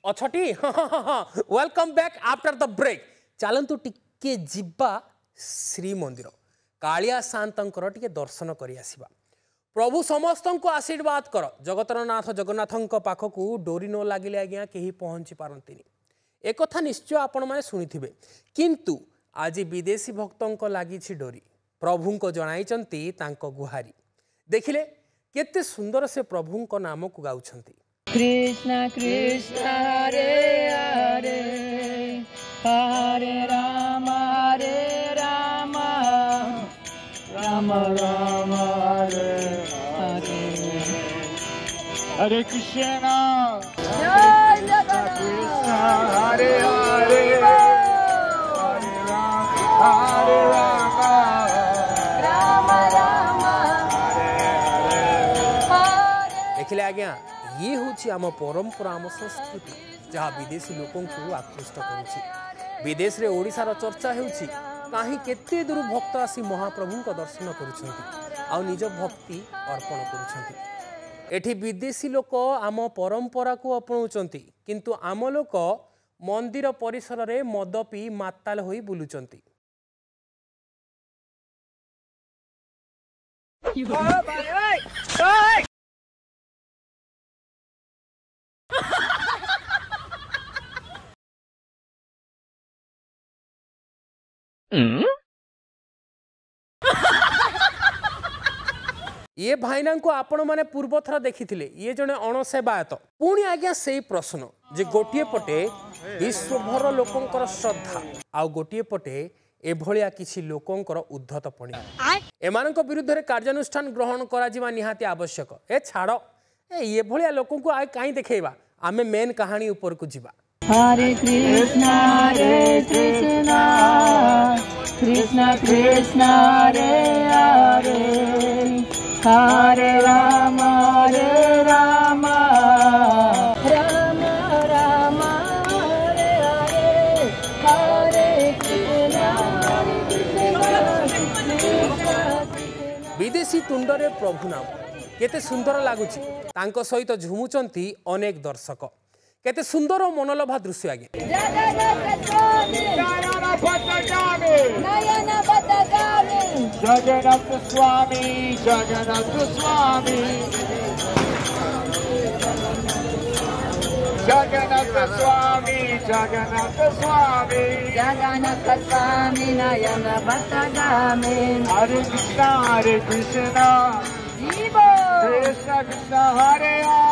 अछटी welcome back after the break चलतु टिके जिब्बा श्री मंदिर कालिया शांतर टिके दर्शन करि आसीबा। प्रभु समस्त को आशीर्वाद कर जगतर नाथ जगन्नाथ पाखक डोरी न लगिले आज्ञा कहीं पहुँची पारंतिनी एक कथा निश्चय आपण मैंने शुणिथिबे किंतु आज विदेशी भक्तों लगी डोरी प्रभु को जणाइचंती तांको गुहारी देखिले केते सुंदर से प्रभु को नाम को गाउछंती। कृष्ण कृष्ण हरे हरे हरे राम राम राम हरे हरे हरे कृष्ण जय जगन्नाथ हरे हरे हरे राम राम राम देखिले आज्ञा ये हूँ आम परंपरा आम संस्कृति जहाँ विदेशी लोकों को आकृष्ट करुछि। विदेश रे ओडिशार चर्चा हेउछि काहे केते दूर भक्त आसी महाप्रभु को दर्शन करुछंती आ निज भक्ति अर्पण करुछंती। एठी विदेशी लोक आम परंपरा को अपनाउछंती किंतु आम लोक मंदिर परिसर रे मद पी माताल होई बुलुचंती। ये भाईना को आपण माने पूर्व थर देखी ये जने अणसेवायत पुणी आज्ञा से प्रश्न जे गोटे पटे विश्वभर लोकंकर श्रद्धा आ गोटे पटे एभलिया किछि लोकंकर उद्धत पणी एमानक विरुद्ध रे कार्यानुष्ठान ग्रहण करा जिमा निहाती आवश्यक। ए छाड़ ये भलिया लोकं को आइ काई देखेबा आमे मेन कहानी ऊपर को जिबा। हरे कृष्ण कृष्ण कृष्ण हरे हरे हरे राम राम राम हरे हरे हरे कृष्ण विदेशी तुंडरे प्रभु नाम केते सुंदर लागुची तांको सहित झुमुचंती अनेक दर्शक केते सुंदर मनलोभा दृश्य आगे जगन्नाथ स्वामी जगन्नाथ स्वामी जगन्नाथ स्वामी जगन्नाथ स्वामी जगन्नाथ स्वामी नयन बतगामी हरे कृष्ण कृष्ण कृष्ण कृष्ण हरे हरे